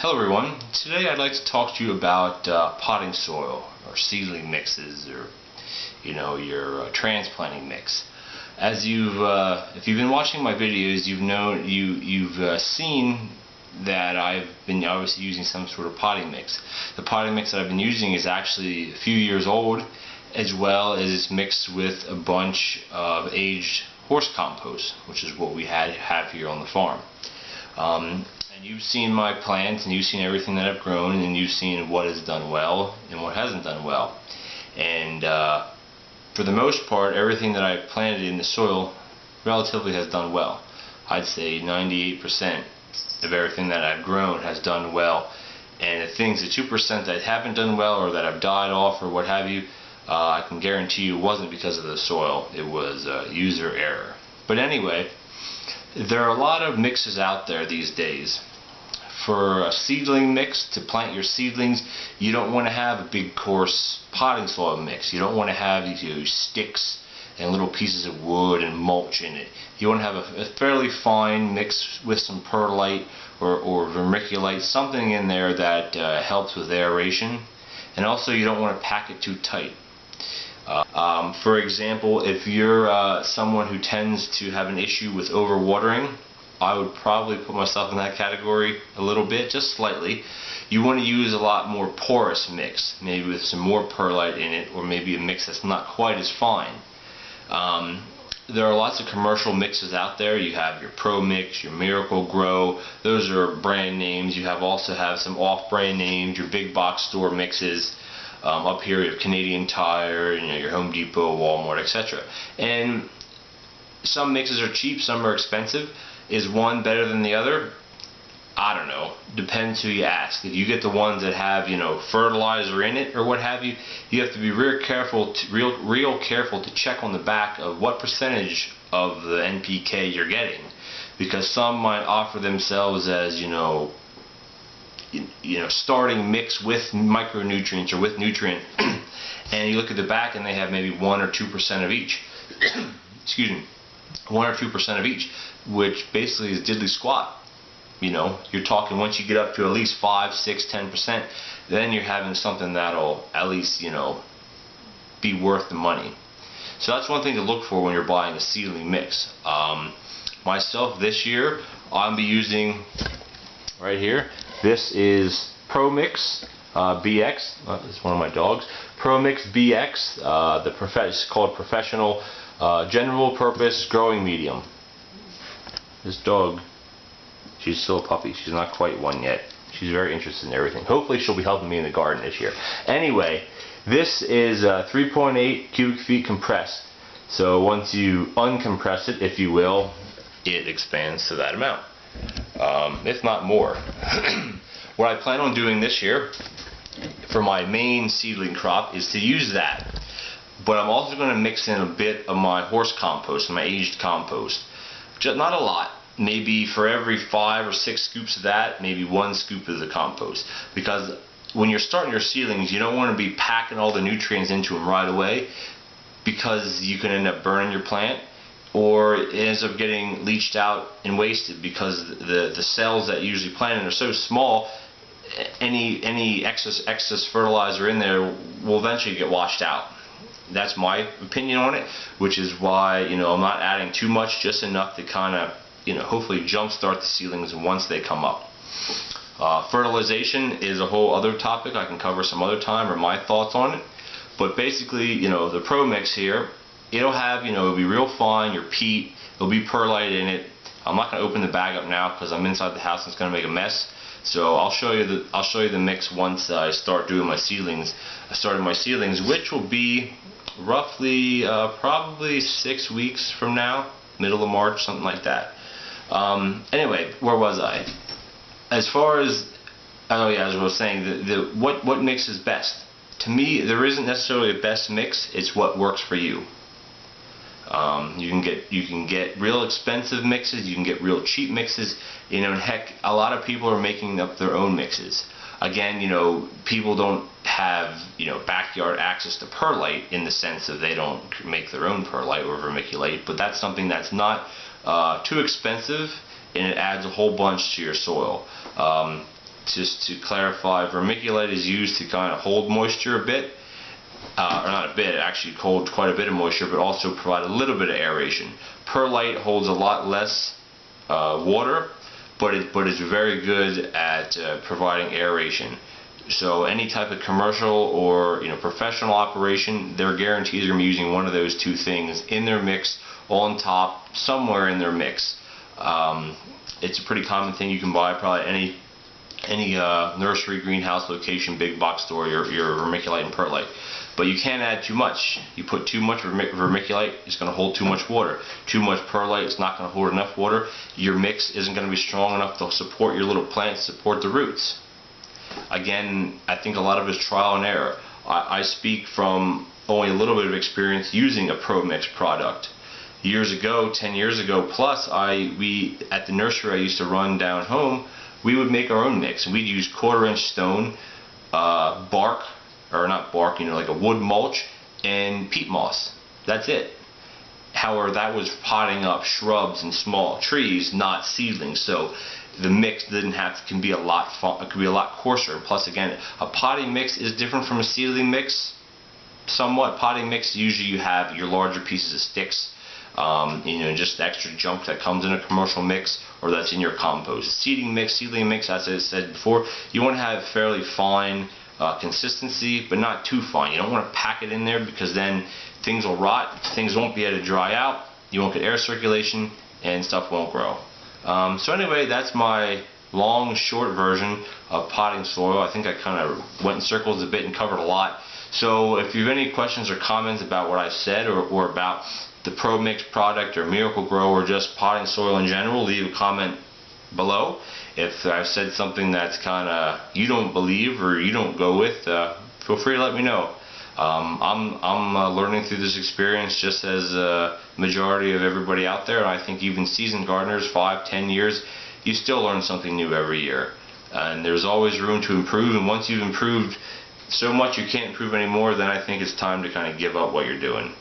Hello everyone. Today I'd like to talk to you about potting soil or seedling mixes, or your transplanting mix. As if you've been watching my videos, you've seen that I've been obviously using some sort of potting mix. The potting mix that I've been using is actually a few years old, as well as it's mixed with a bunch of aged horse compost, which is what we have here on the farm. And you've seen my plants, and you've seen everything that I've grown, and you've seen what has done well and what hasn't done well. And for the most part, everything that I've planted in the soil relatively has done well. I'd say 98% of everything that I've grown has done well. And the 2% that haven't done well, or that have died off, or what have you, I can guarantee you wasn't because of the soil. It was user error. But anyway, there are a lot of mixes out there these days. For a seedling mix, to plant your seedlings, you don't want to have a big coarse potting soil mix. You don't want to have these sticks and little pieces of wood and mulch in it. You want to have a fairly fine mix with some perlite or vermiculite, something in there that helps with aeration. And also, you don't want to pack it too tight. For example, if you're someone who tends to have an issue with overwatering, I would probably put myself in that category a little bit, just slightly. You want to use a lot more porous mix, maybe with some more perlite in it, or maybe a mix that's not quite as fine. There are lots of commercial mixes out there. You have your Pro Mix, your Miracle Grow. Those are brand names. You also have some off-brand names, your big box store mixes. Up here you have Canadian Tire, your Home Depot, Walmart, etc. And some mixes are cheap, some are expensive. Is one better than the other? I don't know. Depends who you ask. If you get the ones that have fertilizer in it or what have you, you have to be real careful to check on the back of what percentage of the NPK you're getting, because some might offer themselves as starting mix with micronutrients or with nutrient, and you look at the back and they have maybe 1 or 2% of each. Excuse me, 1 or 2% of each, which basically is diddly squat. You're talking once you get up to at least 5, 6, 10%, then you're having something that'll at least be worth the money. So that's one thing to look for when you're buying a seedling mix. Myself this year, I'll be using right here. This is Pro Mix BX. It's one of my dogs. Pro Mix BX. It's called Professional General Purpose Growing Medium. This dog, she's still a puppy. She's not quite one yet. She's very interested in everything. Hopefully she'll be helping me in the garden this year. Anyway, this is 3.8 cubic feet compressed. So once you uncompress it, if you will, it expands to that amount. If not more. What I plan on doing this year for my main seedling crop is to use that. But I'm also going to mix in a bit of my horse compost, my aged compost. Just not a lot. Maybe for every 5 or 6 scoops of that, maybe 1 scoop of the compost. Because when you're starting your seedlings, you don't want to be packing all the nutrients into them right away, because you can end up burning your plant, or it ends up getting leached out and wasted, because the cells that you usually plant in are so small. Any excess fertilizer in there will eventually get washed out. That's my opinion on it, which is why I'm not adding too much, just enough to kind of hopefully jumpstart the seedlings once they come up. Fertilization is a whole other topic I can cover some other time, or my thoughts on it. But basically, the Pro Mix here, it'll have it'll be real fine, your peat, there'll be perlite in it. I'm not going to open the bag up now because I'm inside the house and it's going to make a mess. So I'll show you the mix once I start doing my seedlings. I started my seedlings, which will be roughly probably 6 weeks from now, middle of March, something like that. Anyway, where was I? As far as as I was saying, what mix is best? To me, there isn't necessarily a best mix. It's what works for you. You can get real expensive mixes. You can get real cheap mixes. And heck, a lot of people are making up their own mixes. Again, people don't have backyard access to perlite, in the sense that they don't make their own perlite or vermiculite. But that's something that's not too expensive, and it adds a whole bunch to your soil. just to clarify, vermiculite is used to kind of hold moisture a bit, or not a bit, actually hold quite a bit of moisture, but also provide a little bit of aeration. Perlite holds a lot less water, but it's very good at providing aeration. So any type of commercial or professional operation, they're guaranteed they're going to be using one of those two things in their mix, on top, somewhere in their mix. It's a pretty common thing you can buy probably any nursery, greenhouse location, big box store, your vermiculite and perlite. But you can't add too much. You put too much vermiculite, it's going to hold too much water. Too much perlite, it's not going to hold enough water. Your mix isn't going to be strong enough to support your little plants, support the roots. Again, I think a lot of it is trial and error. I speak from only a little bit of experience using a Pro Mix product. Years ago, 10 years ago plus, we at the nursery I used to run down home, we would make our own mix. We'd use 1/4-inch stone, bark, or not bark, like a wood mulch, and peat moss. That's it. However, that was potting up shrubs and small trees, not seedlings. So the mix can be a lot coarser. Plus, again, a potting mix is different from a seedling mix. Somewhat. Potting mix, usually you have your larger pieces of sticks, just extra junk that comes in a commercial mix or that's in your compost. Seedling mix, as I said before, you want to have fairly fine consistency, but not too fine. You don't want to pack it in there because then things will rot, things won't be able to dry out, you won't get air circulation, and stuff won't grow. So anyway, that's my long, short version of potting soil. I think I kind of went in circles a bit and covered a lot. So if you have any questions or comments about what I said or about the Pro Mix product or Miracle Grow or just potting soil in general, leave a comment below. If I've said something that's kind of you don't believe or you don't go with, feel free to let me know. I'm learning through this experience just as a majority of everybody out there. And I think even seasoned gardeners, 5, 10 years, you still learn something new every year. And there's always room to improve. And once you've improved so much you can't improve anymore, then I think it's time to kind of give up what you're doing.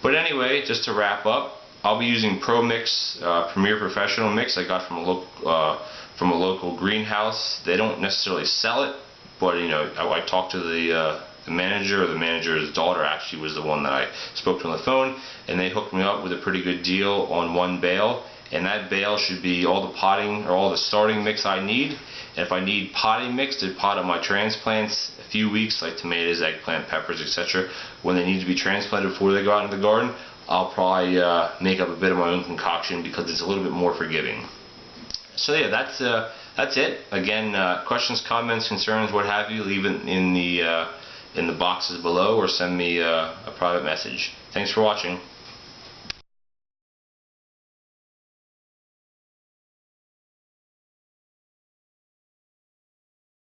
But anyway, just to wrap up, I'll be using Pro Mix Premier Professional Mix I got from a local greenhouse. They don't necessarily sell it, but I talked to the manager, or the manager's daughter actually was the one that I spoke to on the phone, and they hooked me up with a pretty good deal on one bale. And that bale should be all the potting or all the starting mix I need. And if I need potting mix to pot up my transplants a few weeks, like tomatoes, eggplant, peppers, etc., when they need to be transplanted before they go out into the garden, I'll probably make up a bit of my own concoction because it's a little bit more forgiving. So yeah, that's it. Again, questions, comments, concerns, what have you, leave it in the boxes below or send me a private message. Thanks for watching.